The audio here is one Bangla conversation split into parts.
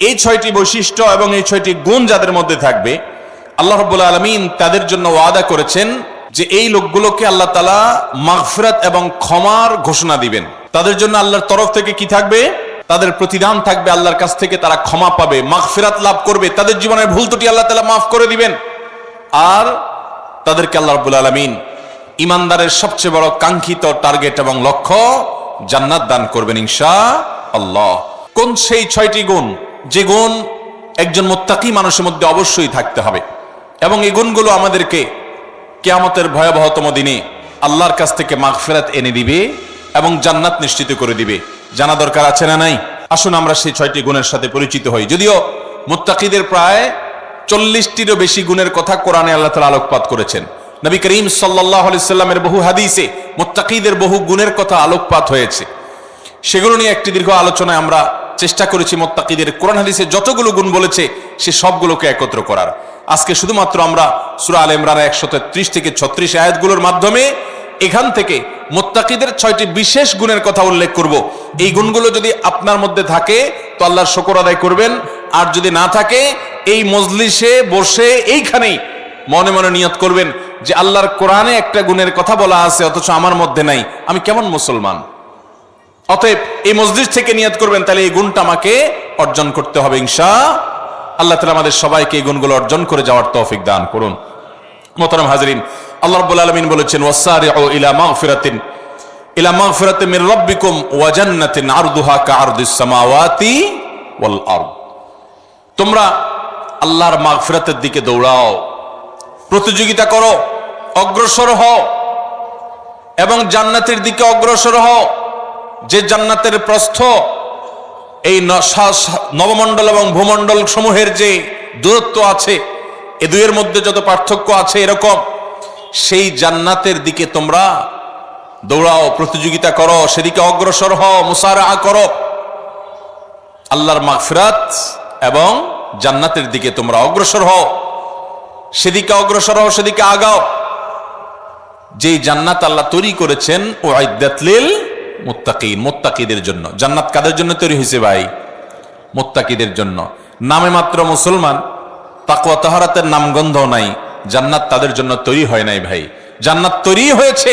এই 6টি বৈশিষ্ট্য এবং এই 6টি গুণ যাদের মধ্যে থাকবে, আল্লাহ রাব্বুল আলামিন তাদের জন্য ওয়াদা করেছেন যে এই লোকগুলোকে আল্লাহ তাআলা মাগফিরাত এবং ক্ষমার ঘোষণা দিবেন। তাদের জন্য আল্লাহর তরফ থেকে কি থাকবে? তাদের প্রতিদান থাকবে, আল্লাহর কাছ থেকে তারা ক্ষমা পাবে, মাগফিরাত লাভ করবে, তাদের জীবনের ভুল ত্রুটি আল্লাহ তাআলা মাফ করে দিবেন। আর তাদেরকে আল্লাহ রাব্বুল আলামিন ইমানদারের সবচেয়ে বড় কাঙ্ক্ষিত টার্গেট এবং লক্ষ্য জান্নাত দান করবেন ইনশাআল্লাহ। কোন সেই 6টি গুণ, যে গুণ একজন মুত্তাকি মানুষের মধ্যে অবশ্যই থাকতে হবে, এবং এই গুণগুলো আমাদেরকে কিয়ামতের ভয়াবহতম দিনে আল্লাহর কাছ থেকে মাগফিরাত এনে দিবে এবং জান্নাত নিশ্চিত করে দিবে। জানা দরকার আছে না নাই? আসুন আমরা সেই 6টি গুণের সাথে পরিচিত হই। যদিও মুত্তাকিদের প্রায় 40টিরও বেশি গুণের কথা কোরআনে আল্লাহ তাআলা আলোকপাত করেছেন। নবী করিম সাল্লাল্লাহু আলাইহি সাল্লামের বহু হাদিসে মুত্তাকিদের বহু গুণের কথা আলোকপাত হয়েছে। সেগুলো নিয়ে একটি দীর্ঘ আলোচনায় আমরা চেষ্টা করেছি মুত্তাকিদের কোরআন হাদিসে যতগুলো গুণ বলেছে সে সবগুলোকে একত্র করার। আজকে শুধুমাত্র আমরা সূরা আলে ইমরানের 133 থেকে 36 আয়াতগুলোর মাধ্যমে এখান থেকে মুত্তাকিদের 6টি বিশেষ গুণের কথা উল্লেখ করব। এই গুণগুলো যদি আপনার মধ্যে থাকে তো আল্লাহর শুকর আদায় করবেন, আর যদি না থাকে এই মজলিসে বসে এইখানেই মনে মনে নিয়ত করবেন যে আল্লাহর কোরআনে একটা গুণের কথা বলা আছে অথচ আমার মধ্যে নাই, আমি কেমন মুসলমান। অতএব এই মজলিস থেকে নিয়ত করবেন, তাহলে এই গুণটা আমাকে অর্জন করতে হবে ইনশাআল্লাহ তাআলা আমাদের সবাইকে এই গুণগুলো অর্জন করে যাওয়ার তৌফিক দান করুন। মোহতারাম হাজরিন, আল্লাহ রাব্বুল আলামিন বলেছেন ওয়াসারিউ ইলা মাগফিরাতিন মির রাব্বিকুম ওয়া জান্নাতিন আরদুহা কাআরদিস সামাওয়াতি ওয়াল আরদ। তোমরা আল্লাহর মাগফিরাতের দিকে দৌড়াও, প্রতিযোগিতা করো, অগ্রসর হও এবং জান্নাতের দিকে অগ্রসর হও, যে জান্নাতের প্রস্থ এই নবমণ্ডল এবং ভূমণ্ডল সমূহের যে দূরত্ব আছে, এ দুইয়ের মধ্যে যত পার্থক্য আছে এরকম, সেই জান্নাতের দিকে তোমরা দৌড়াও, প্রতিযোগিতা করো, সেদিকে অগ্রসর হও, মুসারাআ করো। আল্লাহর মাগফিরাত এবং জান্নাতের দিকে তোমরা অগ্রসর হও, সেদিকে অগ্রসর হও, সেদিকে আগাও। যেই জান্নাত আল্লাহ তৈরি করেছেন উইদ্দাত লিল মুত্তাকিন, মুত্তাকিদের জন্য। জান্নাত কাদের জন্য তৈরি হয়েছে ভাই? মুত্তাকিদের জন্য। নামে মাত্র মুসলমান, তাকওয়া তাহারাতের নামগন্ধ নাই, জান্নাত তাদের জন্য তৈরি হয় নাই ভাই। জান্নাত তৈরি হয়েছে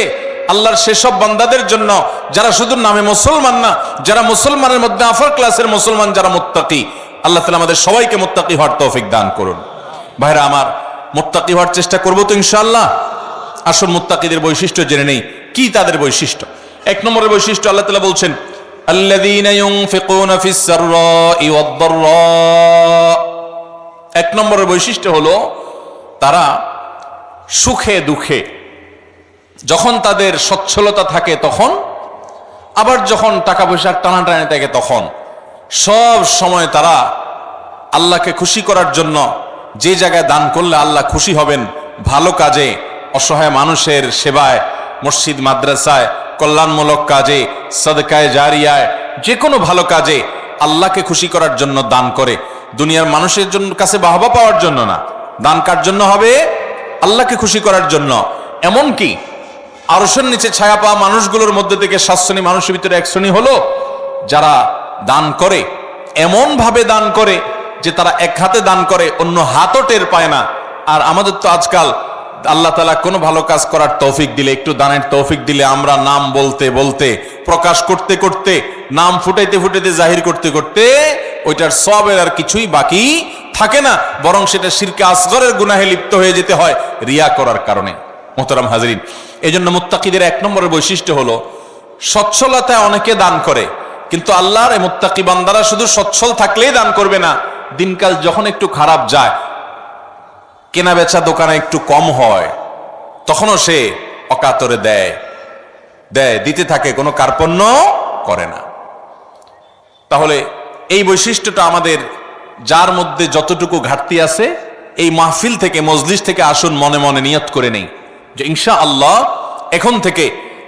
আল্লাহর সেসব বান্দাদের জন্য যারা শুধু নামে মুসলমান না, যারা মুসলমানের মধ্যে আফার ক্লাসের মুসলমান, যারা মুত্তাকি। আল্লাহ তাআলা আমাদের সবাইকে মুত্তাকি হওয়ার তৌফিক দান করুন। ভাইরা আমার, মুত্তাকি হওয়ার চেষ্টা করবো তো ইনশাআল্লাহ। আসল মুত্তাকিদের বৈশিষ্ট্য জেনে নেই। কি তাদের বৈশিষ্ট্য? 1 নম্বরের বৈশিষ্ট্য আল্লাহ তাআলা বলছেন আল্লাযীনা ইউনফিকুনা ফিস সাররাই ওয়াদ দাররা। 1 নম্বরের বৈশিষ্ট্য হলো তারা সুখে দুঃখে, যখন তাদের সচ্ছলতা থাকে তখন, আবার যখন টাকা পয়সার টানাটানি থাকে তখন, সব সময় তারা আল্লাহকে খুশি করার জন্য যে জায়গায় দান করলে আল্লাহ খুশি হবেন, ভালো কাজে, অসহায় মানুষের সেবায়, মসজিদ মাদ্রাসায়, কল্যাণমূলক কাজে, সাদকায়ে জারিয়ায়, যে কোনো ভালো কাজে আল্লাহকে খুশি করার জন্য দান করে। দুনিয়ার মানুষের জন্য কাছে বাহবা পাওয়ার জন্য না, দান কার জন্য হবে? আল্লাহকে খুশি করার জন্য। এমনকি আরশের নিচে ছায়া পাওয়া মানুষগুলোর মধ্যে থেকে 7 শ্রেণী মানুষের ভিতরে 1 শ্রেণী হলো যারা দান করে, এমন ভাবে দান করে যে তারা এক হাতে দান করে, অন্য হাতও টের পায় না। আর আমাদের তো আজকাল আল্লাহ তাআলা কোনো ভালো কাজ করার তৌফিক দিলে, একটু দানের তৌফিক দিলে, আমরা নাম বলতে বলতে, প্রকাশ করতে করতে, নাম ফুটাইতে ফুটাইতে, জাহির করতে করতে ওইটার সওয়াবের আর কিছুই বাকি থাকে না, বরং সেটা শিরকে আসগরের গুনাহে লিপ্ত হয়ে যেতে হয় রিয়া করার কারণে। মোহতারাম হাজরিন, এই জন্য মুত্তাকিদের 1 নম্বরের বৈশিষ্ট্য হলো সচ্ছলতায় অনেকে দান করে, কিন্তু আল্লাহর এই মুত্তাকি বান্দারা শুধু সচ্ছল থাকলেই দান করবে না, দিনকাল যখন একটু খারাপ যায়, কেনা বেচা দোকানে একটু কম হয়, তখনও সে অকাতরে দেয়, দিতে থাকে, কোনো কার্পণ্য করে না। তাহলে এই বৈশিষ্ট্যটা আমাদের, যার মধ্যে যতটুকু ঘাটতি আছে, এই মাহফিল থেকে, মজলিস থেকে আসুন মনে মনে নিয়ত করে নেই যে ইনশাআল্লাহ এখন থেকে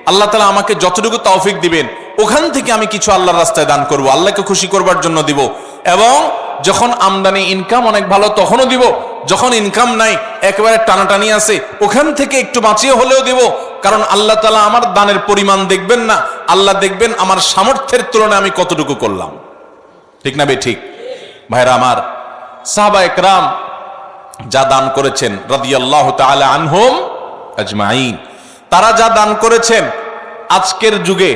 আল্লাহ তাআলা আমাকে যতটুকু তৌফিক দিবেন ওখান থেকে আমি কিছু আল্লাহর রাস্তায় দান করব, আল্লাহকে খুশি করবার জন্য দিব। এবং যখন আমদানি ইনকাম অনেক ভালো তখনও দিব, যখন ইনকাম নাই, একেবারে টানাটানি আছে, ওখান থেকে একটু বাঁচিয়ে হলেও দিব। কারণ আল্লাহ তাআলা আমার দানের পরিমাণ দেখবেন না, আল্লাহ দেখবেন আমার সামর্থ্যের তুলনায় আমি কতটুকু করলাম। ঠিক না বে ঠিক? ভাইরা আমার, সাহাবা একরাম যা দান করেছেন রাদিয়াল্লাহু তাআলা আনহুম আজমাইন, তারা যা দান করেছেন, আজকের যুগে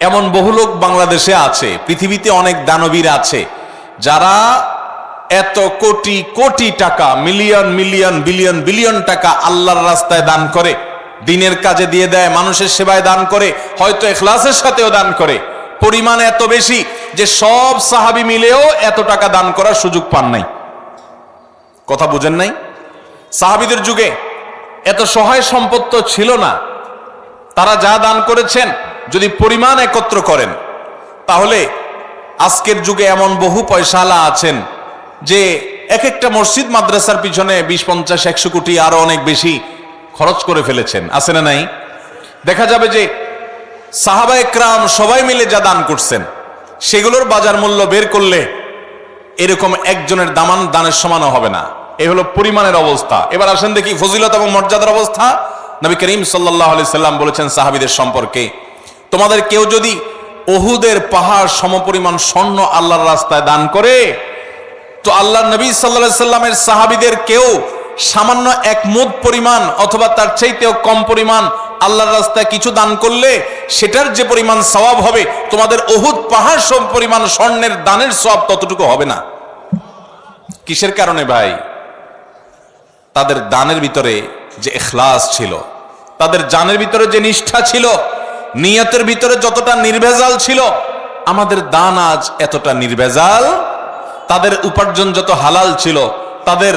এমন বহু লোক বাংলাদেশে আছে, পৃথিবীতে অনেক দানবীর আছে যারা এত কোটি কোটি টাকা, মিলিয়ন মিলিয়ন বিলিয়ন বিলিয়ন টাকা আল্লাহর রাস্তায় দান করে, দিনের কাজে দিয়ে দেয়, মানুষের সেবায় দান করে, হয়তো ইখলাসের সাথেও দান করে। পরিমাণ এত বেশি যে সব সাহাবী মিলেও এত টাকা দান করার সুযোগ পান নাই। কথা বুঝেন নাই? সাহাবীদের যুগে এত সহায় সম্পদ তো ছিল না। তারা যা দান করেছেন যদি পরিমাণ একত্র করেন, তাহলে আজকের যুগে এমন বহু পয়সাওয়ালা আছেন যে এক একটা মসজিদ মাদ্রাসার পিছনে 20, 50, 100 কোটি আরো অনেক বেশি খরচ করে ফেলেছেন। আছে না নাই? দেখা যাবে যে সাহাবা একরাম সবাই মিলে যা দান করছেন সেগুলোর বাজার মূল্য বের করলে এরকম একজনের দানের সমানও হবে না। এই হলো পরিমাণের অবস্থা। এবার আসেন দেখি ফজিলত এবং মর্যাদার অবস্থা। নবী করিম সাল্লাল্লাহু আলাইহি সাল্লাম বলেছেন সাহাবীদের সম্পর্কে, তোমাদের কেউ যদি উহুদের পাহাড় সমপরিমাণ স্বর্ণ আল্লাহর রাস্তায় দান করে, তো আল্লাহর নবী সাল্লাল্লাহু আলাইহি সাল্লামের সাহাবীদের কেউ সামান্য 1 মুদ পরিমাণ অথবা তার চাইতেও কম পরিমাণ আল্লাহর রাস্তায় কিছু দান করলে সেটার যে পরিমাণ সওয়াব হবে, তোমাদের উহুদ পাহাড় সম পরিমাণ স্বর্ণের দানের সওয়াব ততটুকু হবে না। কিসের কারণে ভাই? তাদের দানের ভিতরে যে ইখলাস ছিল, তাদের জানের ভিতরে যে নিষ্ঠা ছিল, নিয়তের ভিতরে যতটা নির্ভেজাল ছিল, আমাদের দান আজ এতটা নির্ভেজাল। তাদের উপার্জন যত হালাল ছিল, তাদের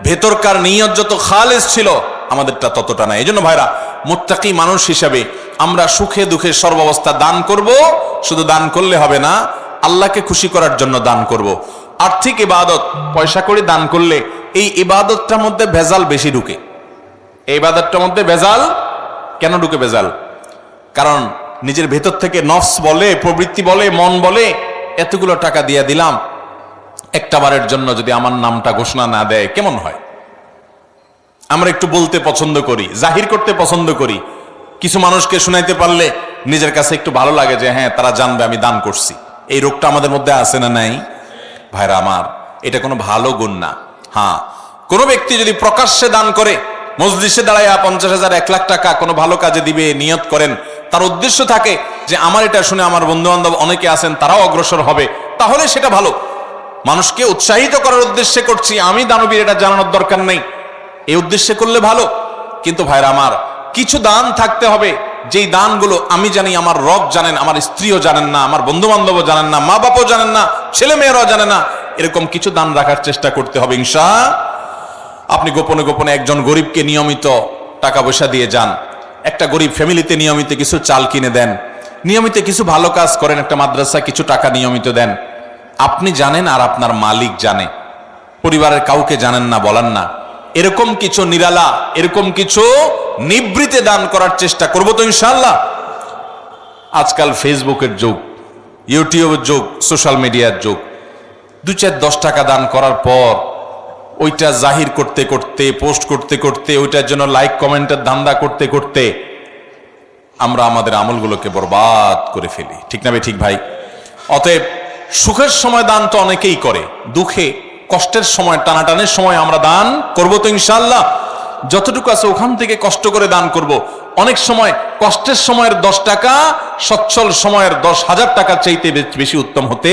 ভেতরকার নিয়ত যত খালেস ছিল, আমাদেরটা ততটা না। এই জন্য ভাইরা, মুত্তাকি মানুষ হিসাবে আমরা সুখে দুঃখে সর্বাবস্থা দান করব। শুধু দান করলে হবে না, আল্লাহকে খুশি করার জন্য দান করব। আর্থিক ইবাদত পয়সা করে দান করলে এই ইবাদতটার মধ্যে ভেজাল বেশি ঢুকে। এই ইবাদতটার মধ্যে ভেজাল কেন ঢুকে? ভেজাল কারণ নিজের ভেতর থেকে নফস বলে, প্রবৃত্তি বলে, মন বলে, এতগুলো টাকা দিয়ে দিলাম, একটা বারের জন্য যদি আমার নামটা ঘোষণা না দেয় কেমন হয়? আমরা একটু বলতে পছন্দ করি, জাহির করতে পছন্দ করি। কিছু মানুষকে শুনাইতে পারলে নিজের কাছে একটু ভালো লাগে যে হ্যাঁ, তারা জানবে আমি দান করছি। এই রোগটা আমাদের মধ্যে আছে না নাই? ভাইরা আমার, এটা কোনো ভালো গুণ না। হ্যাঁ, কোনো ব্যক্তি যদি প্রকাশ্যে দান করে, মজলিসে দাঁড়াইয়া 50,000, 1 লাখ টাকা কোনো ভালো কাজে দিবে নিয়ত করেন, তার উদ্দেশ্য থাকে যে আমার এটা শুনে আমার বন্ধু বান্ধব অনেকে আছেন তারাও অগ্রসর হবে, তাহলে সেটা ভালো। মানুষকে উৎসাহিত করার উদ্দেশ্যে করছি, আমি দানবীর এটা জানানোর দরকার নেই, এই উদ্দেশ্যে করলে ভালো। কিন্তু ভাইরা আমার, কিছু দান থাকতে হবে যেই দানগুলো আমি জানি, আমার রব জানেন, আমার স্ত্রীও জানেন না, আমার বন্ধু বান্ধবও জানেন না, মা বাবাও জানেন না, ছেলে মেয়েরাও জানে না। এরকম কিছু দান রাখার চেষ্টা করতে হবে ইনশাআল্লাহ। আপনি গোপনে গোপনে একজন গরিবকে নিয়মিত টাকা পয়সা দিয়ে যান, একটা গরিব ফ্যামিলিতে নিয়মিত কিছু চাল কিনে দেন, নিয়মিত কিছু ভালো কাজ করেন, একটা মাদ্রাসা কিছু টাকা নিয়মিত দেন। আপনি জানেন আর আপনার মালিক জানে, পরিবারের কাউকে জানেন না, বলেন না। এরকম কিছু নিরালা, এরকম কিছু নিবৃতে দান করার চেষ্টা করব তো ইনশাআল্লাহ। আজকাল ফেসবুকের যুগ, ইউটিউবের যুগ, সোশ্যাল মিডিয়ার যুগ। 2, 4, 10 টাকা দান করার পর ওইটা জাহির করতে করতে, পোস্ট করতে করতে, ওইটার জন্য লাইক কমেন্টের ধান্দা করতে করতে আমরা আমাদের আমলগুলোকে বরবাদ করে ফেলি। ঠিক না ভাই? ঠিক ভাই। অতএব সুখের সময় দান তো অনেকেই করে, দুঃখে কষ্টের সময়, টানাটানের সময় আমরা দান করব তো ইনশাআল্লাহ। যতটুকু আছে ওখান থেকে কষ্ট করে দান করব। অনেক সময় কষ্টের সময়ের 10 টাকা সচ্ছল সময়ের 10,000 টাকার চাইতে বেশি উত্তম হতে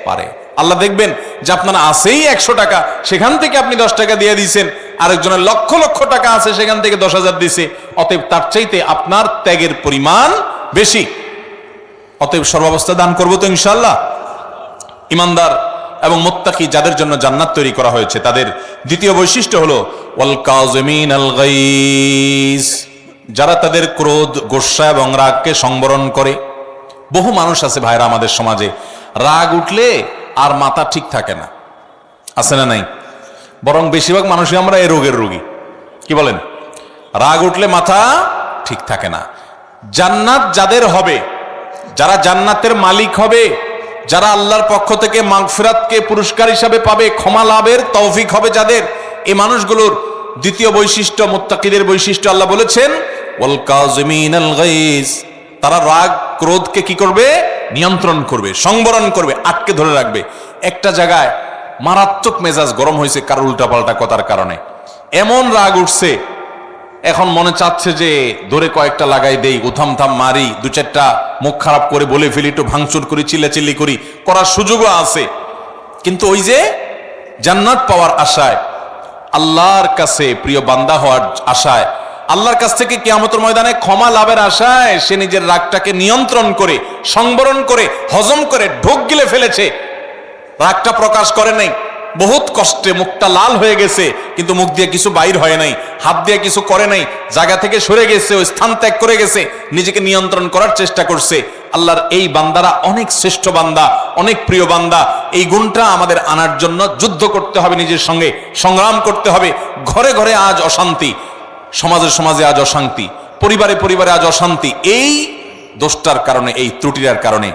পারে। আল্লাহ দেখবেন যে আপনার আছেই 100 টাকা, সেখান থেকে আপনি 10 টাকা দিয়ে দিয়েছেন, আরেকজনের লক্ষ লক্ষ টাকা আছে, সেখান থেকে 10,000 দিছে। অতএব তার চাইতে আপনার ত্যাগের পরিমাণ বেশি। অতএব সর্বাবস্থা দান করব তো ইনশাআল্লাহ। ইমানদার এবং মুত্তাকি যাদের জন্য জান্নাত তৈরি করা হয়েছে, তাদের দ্বিতীয় বৈশিষ্ট্য হলো ওয়াল কাযিমিনাল গায়জ, যারা তাদের ক্রোধ, গোসা এবং রাগকে সংবরণ করে। বহু মানুষ আছে ভাইরা আমাদের সমাজে, রাগ উঠলে আর মাথা ঠিক থাকে না, আছে না নাই? বরং বেশিরভাগ মানুষই আমরা এই রোগের রোগী। কি বলেন? রাগ উঠলে মাথা ঠিক থাকে না। জান্নাত যাদের হবে, যারা জান্নাতের মালিক হবে, যারা আল্লাহর পক্ষ থেকে মাগফিরাতকে পুরস্কার হিসাবে পাবে, ক্ষমা লাভের তৌফিক হবে যাদের, এই মানুষগুলোর দ্বিতীয় বৈশিষ্ট্য, মুত্তাকিদের বৈশিষ্ট্য আল্লাহ বলেছেন ওয়াল কাযিমিনাল গায়জ, তারা রাগ ক্রোধকে কি করবে? নিয়ন্ত্রণ করবে, সংবরণ করবে, আটকে ধরে রাখবে। একটা জায়গায় মারাত্মক মেজাজ গরম হয়েছে কারোর উল্টাপাল্টা কথার কারণে, এমন রাগ উঠছে এখন মনে চাচ্ছে যে ধরে কয়েকটা লাগাই দেই, উথাম থাম মারি, দু চারটা মুখ খারাপ করে বলে ফেলি, একটু ভাঙচুর করি, চিল্লাচিল্লি করি, করার সুযোগও আছে। কিন্তু ওই যে জান্নাত পাওয়ার আশায়, আল্লাহর কাছে প্রিয় বান্দা হওয়ার আশায়, আল্লাহর কাছ থেকে কিয়ামতের ময়দানে ক্ষমা লাভের আশায় সে নিজের রাগটাকে নিয়ন্ত্রণ করে, সংবরণ করে, হজম করে ঢোক গিলে ফেলেছে। রাগটা প্রকাশ করে নাই, বহুত কষ্টে মুখটা লাল হয়ে গেছে, কিন্তু মুখ দিয়ে কিছু বাইর হয় নাই, হাত দিয়ে কিছু করে নাই, জায়গা থেকে সরে গেছে, ওই স্থান ত্যাগ করে গেছে, নিজেকে নিয়ন্ত্রণ করার চেষ্টা করছে। আল্লাহর এই বান্দারা অনেক শ্রেষ্ঠ বান্দা, অনেক প্রিয় বান্দা। এই গুণটা আমাদের আনার জন্য যুদ্ধ করতে হবে, নিজের সঙ্গে সংগ্রাম করতে হবে। ঘরে ঘরে আজ অশান্তি, সমাজে সমাজে আজ অশান্তি, পরিবারে পরিবারে আজ অশান্তি। এই দোষটার কারণে, এই ত্রুটির কারণে।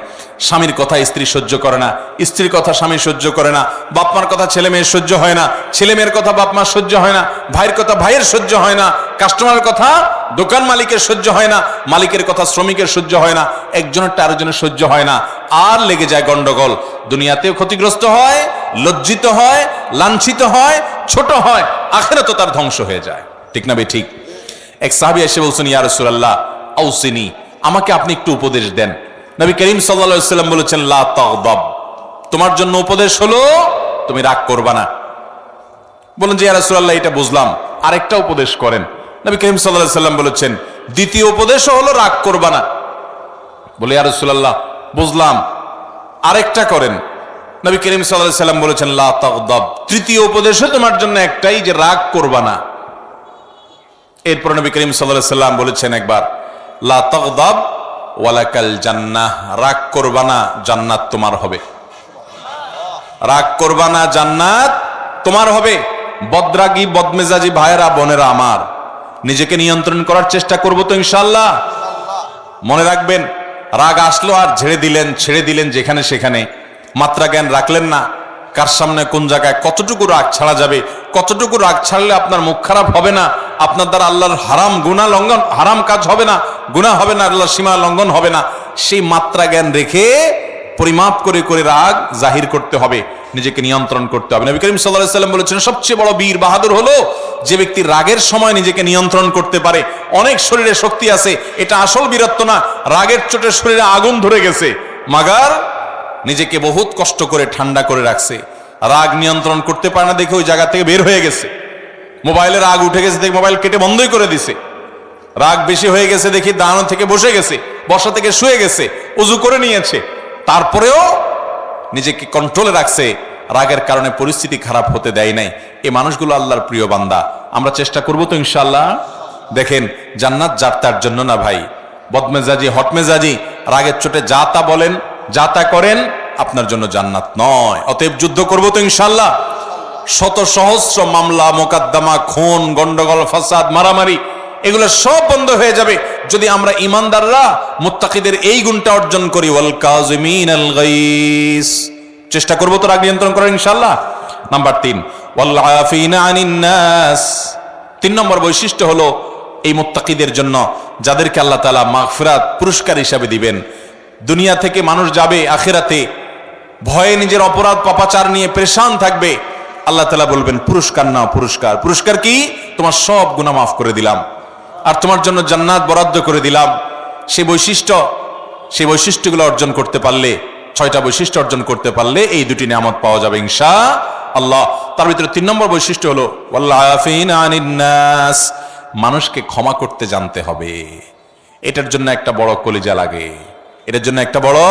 স্বামীর কথা স্ত্রী সহ্য করে না, স্ত্রীর কথা স্বামী সহ্য করে না, বাপমার কথা ছেলে মেয়ের সহ্য হয় না, ছেলে মেয়ের কথা বাপমার সহ্য হয় না, ভাইয়ের কথা ভাইয়ের সহ্য হয় না, কাস্টমারের কথা দোকান মালিকের সহ্য হয় না, মালিকের কথা শ্রমিকের সহ্য হয় না, একজনের আরেকজনের সহ্য হয় না, আর লেগে যায় গন্ডগোল। দুনিয়াতেও ক্ষতিগ্রস্ত হয়, লজ্জিত হয়, লাঞ্ছিত হয়, ছোট হয়, আখিরাতেও তার ধ্বংস হয়ে যায়। ঠিক না বে ঠিক? এক সাহাবী এসে বলছেন, ইয়া রাসূলুল্লাহ আউসিনি, আমাকে আপনি একটু উপদেশ দেন। নবী করিম সাল্লাল্লাহু আলাইহি ওয়াসাল্লাম বলেছেন, লা তাগদাব, তোমার জন্য উপদেশ হলো তুমি রাগ করবা না। বলেন যে ইয়া রাসূলুল্লাহ এটা বুঝলাম, আরেকটা উপদেশ করেন। নবী করিম সাল্লাল্লাহু আলাইহি ওয়াসাল্লাম বলেছেন, দ্বিতীয় উপদেশও হলো রাগ করবা না। বলে ইয়া রাসূলুল্লাহ বুঝলাম, আরেকটা করেন। নবী করিম সাল্লাল্লাহু আলাইহি ওয়াসাল্লাম বলেছেন, লা তাগদাব, তৃতীয় উপদেশও তোমার জন্য একটাই, যে রাগ করবা না। এরপর নবী করিম সাল্লাল্লাহু আলাইহি ওয়াসাল্লাম বলেছেন একবার, লা তাগদাব ওয়ালাকাল জান্নাহ, রাগ করবা না, জান্নাত তোমার হবে। রাগ করবা না, জান্নাত তোমার হবে। বদরাগী বদমেজাজি ভাইয়েরা বোনেরা আমার, নিজেকে নিয়ন্ত্রণ করার চেষ্টা করব তো ইনশাআল্লাহ। মনে রাখবেন, রাগ আসলো আর ছেড়ে দিলেন যেখানে সেখানে, মাত্রা জ্ঞান রাখলেন না, কার সামনে কোন জায়গায় কতটুকু রাগ ছাড়া যাবে, কতটুকু রাগ ছাড়লে আপনার মুখ খারাপ হবে না, আপনার দ্বারা আল্লাহর হারাম গুনাহ লঙ্ঘন, হারাম কাজ হবে না, গুনাহ হবে না, আল্লাহর সীমা লঙ্ঘন হবে না, সেই মাত্রা জ্ঞান রেখে পরিমাপ করে করে রাগ জাহির করতে হবে, নিজেকে নিয়ন্ত্রণ করতে হবে। নবী করিম সাল্লাল্লাহু আলাইহি ওয়াসাল্লাম বলেছেন, সবচেয়ে বড় বীর বাহাদুর হলো যে ব্যক্তি রাগের সময় নিজেকে নিয়ন্ত্রণ করতে পারে। অনেক শরীরে শক্তি আছে, এটা আসল বীরত্ব না, রাগের চোটে শরীরে আগুন ধরে গেছে, মাগার নিজেকে বহুত কষ্ট করে ঠান্ডা করে রাখছে। রাগ নিয়ন্ত্রণ করতে পারে না দেখে ওই জায়গা থেকে বের হয়ে গেছে। মোবাইলে রাগ উঠে গেছে দেখে মোবাইল কেটে বন্ধই করে দিছে। রাগ বেশি হয়ে গেছে দেখি দাঁড়ানো থেকে বসে গেছে, বসা থেকে শুয়ে গেছে, উজু করে নিয়েছে, তারপরেও নিজেকে কন্ট্রোলে রাখছে, রাগের কারণে পরিস্থিতি খারাপ হতে দেয় নাই। এই মানুষগুলো আল্লাহর প্রিয় বান্দা। আমরা চেষ্টা করবো তো ইনশাআল্লাহ। দেখেন, জান্নাত যার তার জন্য না ভাই। বদমেজাজি হটমেজাজি রাগের চোটে যা তা বলেন, যা তা করেন, আপনার জন্য জান্নাত নয়। অতএব যুদ্ধ করবো তো ইনশাআল্লাহ। শত সহস্র মামলা মোকদ্দমা, খুন, গন্ডগোল, ফাসাদ, মারামারি, এগুলো সব বন্ধ হয়ে যাবে যদি আমরা ইমানদাররা মুত্তাকিদের এই গুণটা অর্জন করি। ওয়াল কাযিমিনাল গাইস, চেষ্টা করবো তো রাগ নিয়ন্ত্রণ করার ইনশাআল্লাহ। নাম্বার 3, ওয়াল আফিনা আনিন নাস। 3 নম্বর বৈশিষ্ট্য হলো এই মুত্তাকিদের জন্য, যাদেরকে আল্লাহ তাআলা মাগফিরাত পুরস্কার হিসাবে দিবেন। দুনিয়া থেকে মানুষ যাবে আখিরাতে ভয়ে নিজের অপরাধ পাপাচার নিয়ে পেরেশান থাকবে, আল্লাহ তাআলা বলবেন পুরস্কার নাও, পুরস্কার। পুরস্কার কি? তোমার সব গুনাহ মাফ করে দিলাম আর তোমার জন্য জান্নাত বরাদ্দ করে দিলাম। সেই বৈশিষ্ট্যগুলো অর্জন করতে পারলে, 6টা বৈশিষ্ট্য অর্জন করতে পারলে এই 2টি নিয়ামত পাওয়া যাবে ইনশাআল্লাহ। তার ভিতরে 3 নম্বর বৈশিষ্ট্য হলো ওয়াল আফিনা আনিন নাস, মানুষকে ক্ষমা করতে জানতে হবে। এটার জন্য একটা বড় কলিজা লাগে, এটার জন্য একটা বড়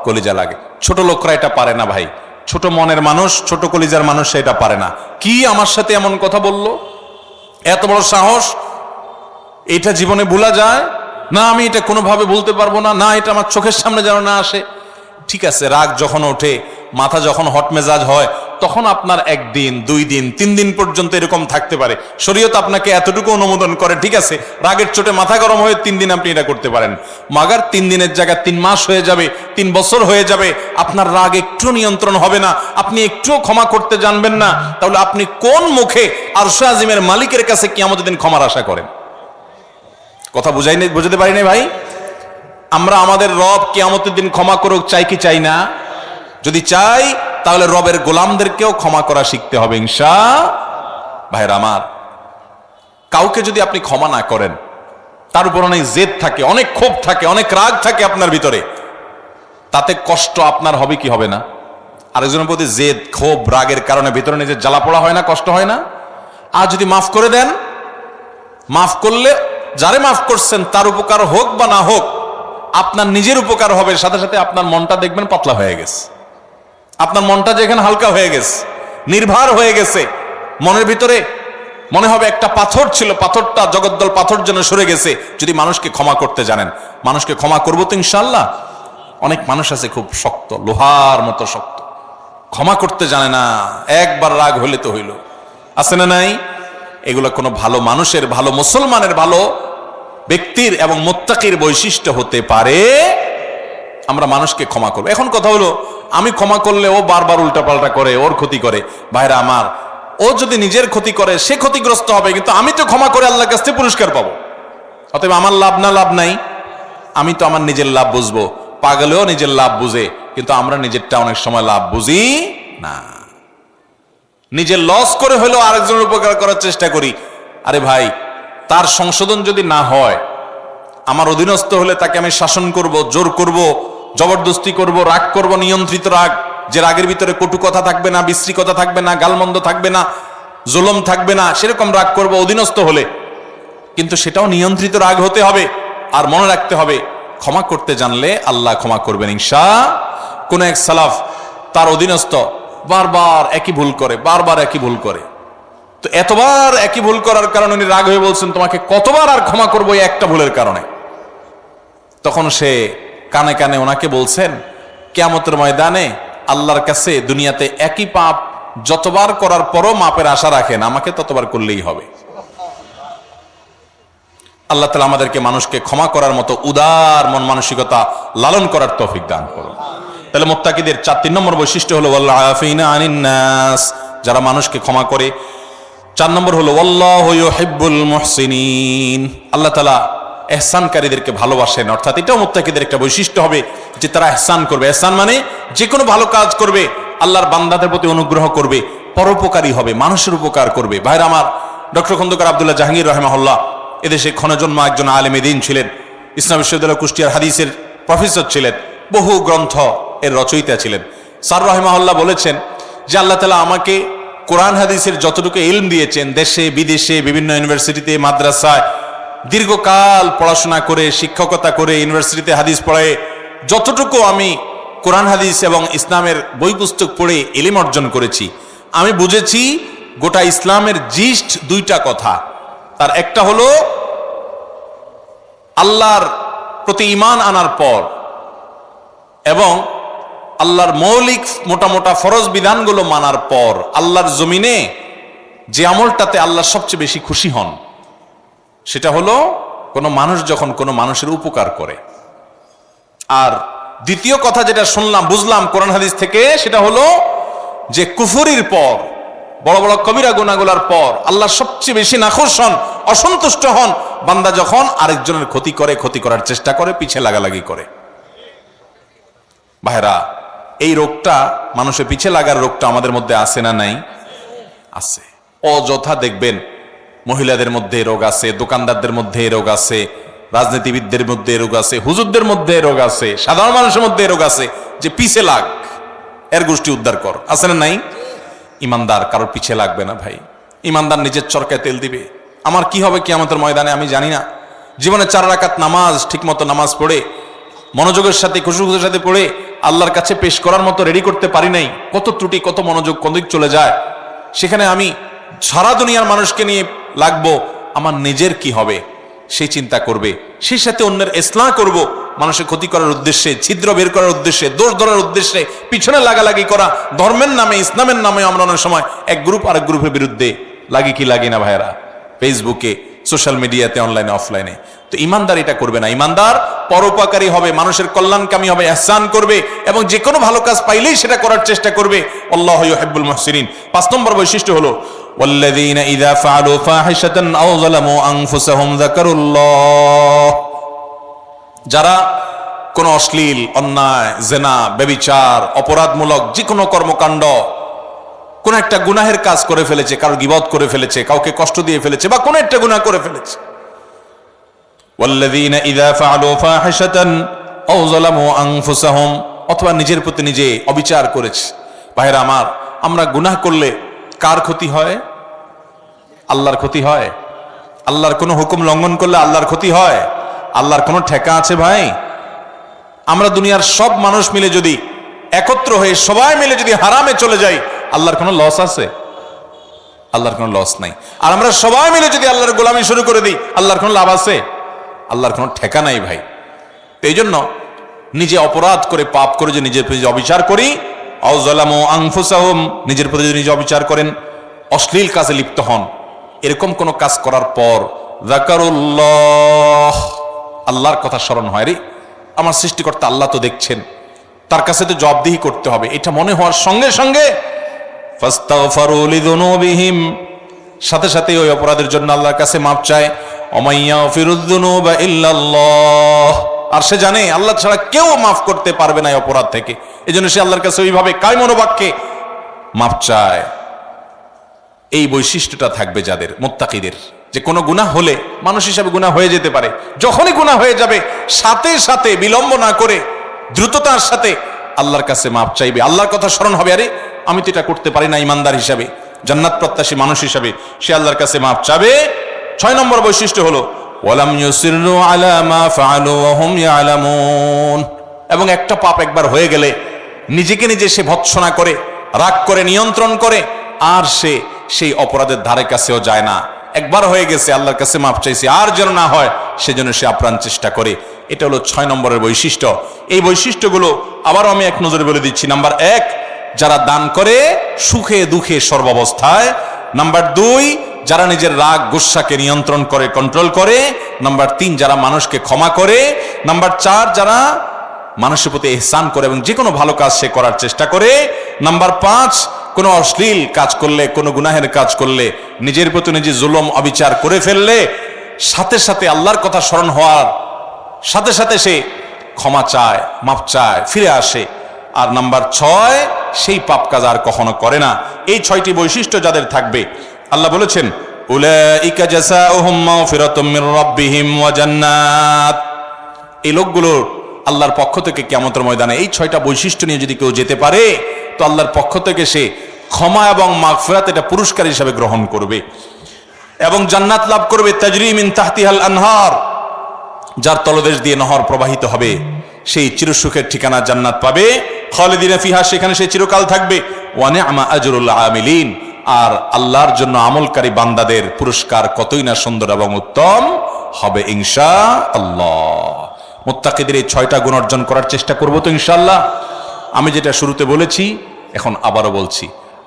কলিজা লাগে। ছোট লোকরা এটা পারে না ভাই, ছোট মনের মানুষ, ছোট কলিজার মানুষ এটা পারে না। কি আমার সাথে এমন কথা বলল, এত বড় সাহস, এটা জীবনে ভোলা যায় না, আমি এটা কোনোভাবে বলতে পারবো না, না এটা আমার চোখের সামনে যেন না আসে। ঠিক আছে, রাগ যখন ওঠে, মাথা যখন হট মেজাজ হয়, তখন আপনার 1 দিন 2 দিন 3 দিন পর্যন্ত এরকম থাকতে পারে। শরীয়ত আপনাকে এতটুকু অনুমোদন করে, ঠিক আছে, রাগের চোটে মাথা গরম হয়ে 3 দিন আপনি এটা করতে পারেন। মাগার 3 দিনের জায়গায় 3 মাস হয়ে যাবে, 3 বছর হয়ে যাবে, আপনার রাগ একটু নিয়ন্ত্রণ হবে না, আপনি একটুও ক্ষমা করতে জানবেন না, তাহলে আপনি কোন মুখে আরশে আজিমের মালিকের কাছে কিয়ামতের দিন ক্ষমার আশা করেন? কথা বুঝাতে পারি নাই ভাই? আমরা আমাদের রব কিয়ামতের দিন ক্ষমা করুক চাই কি চাই না? যদি চাই তাহলে রবের গোলামদেরকেও ক্ষমা করা শিখতে হবে ইনশাআল্লাহ। ভাইরা আমার, কাউকে যদি আপনি ক্ষমা না করেন, তার উপর অনেক জেদ থাকে, অনেক ক্ষোভ থাকে, অনেক রাগ থাকে আপনার ভিতরে, তাতে কষ্ট আপনার হবে কি হবে না? আরেকজনের প্রতি জেদ ক্ষোভ রাগের কারণে ভিতরে নিজের জ্বালা পোড়া হয় না, কষ্ট হয় না? আর যদি মাফ করে দেন, মাফ করলে যারে মাফ করছেন তার উপকার হোক বা না হোক, আপনার নিজের উপকার হবে, সাথে সাথে আপনার মনটা দেখবেন পাতলা হয়ে গেছে, আপনার মনটা যেখানে হালকা হয়ে গেছে, নির্ভার হয়ে গেছে, মনের ভিতরে মনে হবে একটা পাথর ছিল, পাথরটা জগদ্দল পাথর যেন সরে গেছে। যদি মানুষকে ক্ষমা করতে জানেন, মানুষকে ক্ষমা করবো তো ইনশাআল্লাহ। অনেক মানুষ আছে খুব শক্ত, লোহার মতো শক্ত, ক্ষমা করতে জানে না, একবার রাগ হইলে তো হইল, আছে না নাই? এগুলো কোনো ভালো মানুষের, ভালো মুসলমানের, ভালো ব্যক্তির এবং মুত্তাকির বৈশিষ্ট্য হতে পারে। আমরা মানুষকে ক্ষমা করবো। এখন কথা হলো, আমি ক্ষমা করলে ও বারবার উল্টাপাল্টা করে, ওর ক্ষতি করে। ভাইরা আমার, ও যদি নিজের ক্ষতি করে সে ক্ষতিগ্রস্ত হবে, কিন্তু আমি তো ক্ষমা করে আল্লাহর কাছ থেকে পুরস্কার পাবো। অতএব আমার লাভ না লাভ নাই, আমি তো আমার নিজের লাভ বুঝবো। পাগলেও নিজের লাভ বুঝে, কিন্তু আমরা নিজেরটা অনেক সময় লাভ বুঝি না। নিজের লস করে হলেও আরেকজনের উপকার করার চেষ্টা করি। আরে ভাই, তার সংশোধন যদি না হয়, আমার অধীনস্থ হলে তাকে আমি শাসন করব, জোর করব, জবরদস্তি করব, রাগ করব, নিয়ন্ত্রিত রাগ, যে রাগের ভিতরে কটু কথা থাকবে না, বিশ্রী কথা থাকবে না, গালমন্দ থাকবে না, জুলুম থাকবে না, সেরকম রাগ করব অধীনস্থ হলে। কিন্তু সেটাও নিয়ন্ত্রিত রাগ হতে হবে। আর মনে রাখতে হবে, ক্ষমা করতে জানলে আল্লাহ ক্ষমা করবেন ইনশাআল্লাহ। কোন এক সালাফ, তার অধীনস্থ বারবার একই ভুল করে, বারবার একই ভুল করে, তো এতবার একই ভুল করার কারণে উনি রাগ হয়ে বলছেন, তোমাকে কতবার আর ক্ষমা করবো এই একটা ভুলের কারণে? তখন সে কানে কানে ওনাকে বলছেন, কিয়ামতের ময়দানে আল্লাহর কাছে দুনিয়াতে একই পাপ যতবার করার পরও মাপের আশা রাখেন, আমাকে ততবার করলেই হবে। আল্লাহ তাআলা আমাদেরকে মানুষকে ক্ষমা করার মতো উদার মন মানসিকতা লালন করার তৌফিক দান করুন। তাহলে মুত্তাকিদের 3 নম্বর বৈশিষ্ট্য হলো ওয়াল আফিনা আনিন নাস, যারা মানুষকে ক্ষমা করে। 4 নম্বর হলো আল্লাহু ইউহিব্বুল মুহসিনিন, আল্লাহ তাআলা ইহসানকারীদেরকে ভালোবাসেন। অর্থাৎ এটাও মুত্তাকিদের একটা বৈশিষ্ট্য হবে যে তারা ইহসান করবে। ইহসান মানে যে কোনো ভালো কাজ করবে, আল্লাহর বান্দাদের প্রতি অনুগ্রহ করবে, পরোপকারী হবে, মানুষের উপকার করবে। ভাইরা আমার, ডক্টর খন্দকার আব্দুল্লাহ জাহাঙ্গীর রাহিমাহুল্লাহ এদেশে ক্ষণজন্ম একজন আলেম দ্বীন ছিলেন, ইসলাম বিশ্ববিদ্যালয় কুষ্টিয়ার হাদিসের প্রফেসর ছিলেন, বহু গ্রন্থ এর রচয়িতা ছিলেন। স্যার রাহিমাহুল্লাহ বলেছেন যে আল্লাহ তাআলা আমাকে কোরআন হাদিসের যতটুকু ইলম দিয়েছেন, দেশে বিদেশে বিভিন্ন ইউনিভার্সিটিতে মাদ্রাসায় দীর্ঘকাল পড়াশোনা করে, শিক্ষকতা করে, ইউনিভার্সিটিতে হাদিস পড়ায় যতটুকু আমি কোরআন হাদিস এবং ইসলামের বই পুস্তক পড়ে ইলম অর্জন করেছি, আমি বুঝেছি গোটা ইসলামের জিস্ট 2টা কথা। তার একটা হলো আল্লাহর প্রতি ঈমান আনার পর এবং আল্লাহর মৌলিক মোটা মোটা ফরজ বিধানগুলো মানার পর আল্লাহর জমিনে যে আমলটাতে আল্লাহ সবচেয়ে বেশি খুশি হন, সেটা হলো কোনো মানুষ যখন কোনো মানুষের উপকার করে। আর দ্বিতীয় কথা যেটা শুনলাম, বুঝলাম কোরআন হাদিস থেকে, সেটা হলো যে কুফরির পর, বড় বড় কবিরা গুনাহগুলোর পর আল্লাহ সবচেয়ে বেশি নাখুশ হন, অসন্তুষ্ট হন বান্দা যখন আরেকজনের ক্ষতি করে, ক্ষতি করার চেষ্টা করে, পিছে লাগালাগি করে। ভাইরা, এই রোগটা, মানুষের পিছে লাগার রোগটা আমাদের মধ্যে আছে না নাই? আছে। অযথা দেখবেন মহিলাদের মধ্যে রোগ আছে, দোকানদারদের মধ্যে রোগ আছে, রাজনীতিবিদদের মধ্যে রোগ আছে, হুজুরদের মধ্যে রোগ আছে, সাধারণ মানুষের মধ্যে রোগ আছে, যে পিছে লাগ, এর গোষ্ঠী উদ্ধার কর, আছে না নাই? ইমানদার কারোর পিছে লাগবে না ভাই। ইমানদার নিজের চরকায় তেল দিবে। আমার কি হবে কিয়ামতের ময়দানে আমি জানি না। জীবনে 4 রাকাত নামাজ ঠিক মতো নামাজ পড়ে, মনোযোগের সাথে, খুশুখুশুর সাথে পড়ে আল্লাহর কাছে পেশ করার মতো রেডি করতে পারি নাই। কত ত্রুটি, কত মনোযোগ কোন দিক চলে যায়। সেখানে আমি সারা দুনিয়ার মানুষকে নিয়ে লাগবো, আমার নিজের কি হবে সেই চিন্তা করবে, সেই সাথে অন্যের ইসলাহ করব, মানুষের ক্ষতি করার উদ্দেশ্যে, ছিদ্র বের করার উদ্দেশ্যে, দোষ ধরার উদ্দেশ্যে পিছনে লাগালাগি করা, ধর্মের নামে, ইসলামের নামে আমরা অনেক সময় এক গ্রুপ আরেক গ্রুপের বিরুদ্ধে লাগি কি লাগি না ভাইয়েরা, ফেসবুকে, সোশ্যাল মিডিয়াতে, অনলাইনে, অফলাইনে। তো ইমানদার এটা করবে না। ইমানদার পরোপকারী হবে, মানুষের কল্যাণকামী হবে, ইহসান করবে এবং যে কোনো ভালো কাজ পাইলেই সেটা করার চেষ্টা করবে। আল্লাহু ইউহিব্বুল মুহসিনিন। 5 নম্বর বৈশিষ্ট্য হলো ওয়াল্লাযীনা ইযা ফাআলু ফাহিশাতান আও যালামু আনফুসাহুম যাকারুল্লাহ, যারা কোন অশ্লীল, অন্যায়, জেনা, ব্যভিচার, অপরাধমূলক যে কোনো কর্মকাণ্ড, কোন একটা গুনাহের কাজ করে ফেলেছে, কারো গীবত করে ফেলেছে, কাউকে কষ্ট দিয়ে ফেলেছে, বা কোন একটা গুনাহ করে ফেলেছে। ওয়াল্লাযীনা ইযা ফাআলু ফাহিশাতান আও যালামু আনফুসাহুম, অথবা নিজের প্রতি নিজে অবিচার করেছে। ভাইরা আমার, আমরা গুনাহ করলে কার ক্ষতি হয়? আল্লাহর ক্ষতি হয়। আল্লাহর কোনো হুকুম লঙ্ঘন করলে আল্লাহর ক্ষতি হয়। আল্লাহর কোনো ঠেকা আছে ভাই? আমরা দুনিয়ার সব মানুষ মিলে যদি একত্র হয়ে সবাই মিলে যদি হারামে চলে যাই, আল্লাহর কোনো লস আছে? আল্লাহর কোনো লস নাই। আর আমরা সবাই মিলে যদি আল্লাহর গোলামি শুরু করে দিই, আল্লাহর কোনো লাভ আছে? আল্লাহর কোনো ঠেকা নাই ভাই। এই জন্য নিজে অপরাধ করে, পাপ করে যে নিজের প্রতি অবিচার করি, আও যালামু আনফুসাহুম, নিজের প্রতি যদি নিজে অবিচার করেন, অশ্লীল কাজে লিপ্ত হন, এরকম কোন কাজ করার পর যাকারুল্লাহ, আল্লাহর কথা স্মরণ হয়, রে আমার সৃষ্টিকর্তা আল্লাহ তো দেখছেন, তার কাছে তো জবাবদিহি করতে হবে, এটা মনে হওয়ার সঙ্গে সঙ্গে ফাস্তাগফারু লিযুনুবিহিম, সাথে সাথে ওই অপরাধের জন্য আল্লাহর কাছে মাপ চায়। ওয়া ইয়াগফিরুয যুনুবা ইল্লাল্লাহ, আর সে জানে আল্লাহ ছাড়া কেউ মাফ করতে পারবে না এই অপরাধ থেকে, এজন্য সে আল্লাহর কাছে ওইভাবে কায় মনোবাক্যে মাপ চায়। এই বৈশিষ্ট্যটা থাকবে যাদের, মুত্তাকিদের, যে কোনো গুনাহ হলে, মানুষ হিসাবে গুনাহ হয়ে যেতে পারে, যখনই গুনাহ হয়ে যাবে সাথে সাথে বিলম্ব না করে দ্রুততার সাথে আল্লাহর কাছে মাপ চাইবে। আল্লাহর কথা স্মরণ হবে, আরে আমি তো এটা করতে পারি না, ইমানদার হিসাবে, জান্নাত প্রত্যাশী মানুষ হিসাবে সে আল্লাহর কাছে মাপ চাবে। 6 নম্বর বৈশিষ্ট্য হলো ওয়ালাম ইউসিরু আলা মা ফাআলু ওয়া হুম ইয়ালামুন, এবং একটা পাপ একবার হয়ে গেলে নিজেকে নিজে সে ভৎসনা করে, রাগ করে, নিয়ন্ত্রণ করে, আর সে সেই অপরাধের ধারে কাছেও যায় না। একবার হয়ে গেছে, আল্লাহর কাছে মাপ চাইছে, আর যেন না হয় সেজন্য সে আপ্রাণ চেষ্টা করে। এটা হলো 6 নম্বরের বৈশিষ্ট্য। এই বৈশিষ্ট্যগুলো আবারও আমি এক নজরে বলে দিচ্ছি। নাম্বার 1, যারা দান করে সুখে দুঃখে সর্বাবস্থায়। নাম্বার 2, যারা নিজের রাগ গুসাকে নিয়ন্ত্রণ করে, কন্ট্রোল করে। নাম্বার 3, যারা মানুষকে ক্ষমা করে। নাম্বার 4, যারা মানুষের প্রতি ইহসান করে এবং যে কোনো ভালো কাজ সে করার চেষ্টা করে। নাম্বার 5, কোনো অশ্লীল কাজ করলে, কোনো গুনাহের কাজ করলে, নিজের প্রতি নিজে জুলুম অবিচার করে ফেললে সাথে সাথে আল্লাহর কথা স্মরণ হওয়ার সাথে সাথে সে ক্ষমা চায়, মাপ চায়, ফিরে আসে। আর নাম্বার 6, সেই পাপ কাজ আর কখনো করে না। এই 6টি বৈশিষ্ট্য যাদের থাকবে, আল্লাহ বলেছেন উলাইকা জাযাউহুম মাগফিরাতুম মির রাব্বিহিম ওয়া জান্নাত, এই লোকগুলোর আল্লাহর পক্ষ থেকে কিয়ামতের ময়দানে এই 6টা বৈশিষ্ট্য নিয়ে যদি কেউ যেতে পারে, তো আল্লাহর পক্ষ থেকে সে ক্ষমা এবং মাগফিরাত এটা পুরস্কার হিসাবে গ্রহণ করবে এবং জান্নাত লাভ করবে। তাজরি মিন তাহতিহাল আনহার, যার তলদেশ দিয়ে নহর প্রবাহিত হবে, সেই চিরসুখের ঠিকানা জান্নাত পাবে। খালিদিনা ফিহা, সেখানে সে চিরকাল থাকবে। ওয়া নি'মা আজরুল আমিলিন, আর আল্লাহর জন্য আমলকারী বান্দাদের পুরস্কার কতই না সুন্দর এবং উত্তম হবে ইনশাআল্লাহ। মুত্তাকিদের এই 6টা গুণ অর্জন করার চেষ্টা করব তো ইনশাআল্লাহ। আমি যেটা শুরুতে বলেছি এখন আবারও বলছি,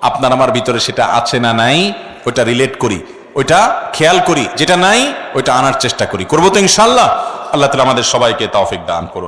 আপনার আমার ভিতরে সেটা আছে না নাই ওইটা রিলেট করি, ওইটা খেয়াল করি, যেটা নাই ওইটা আনার চেষ্টা করি, করবো তো ইনশাআল্লাহ। আল্লাহ তাআলা আমাদের সবাইকে তৌফিক দান করুন।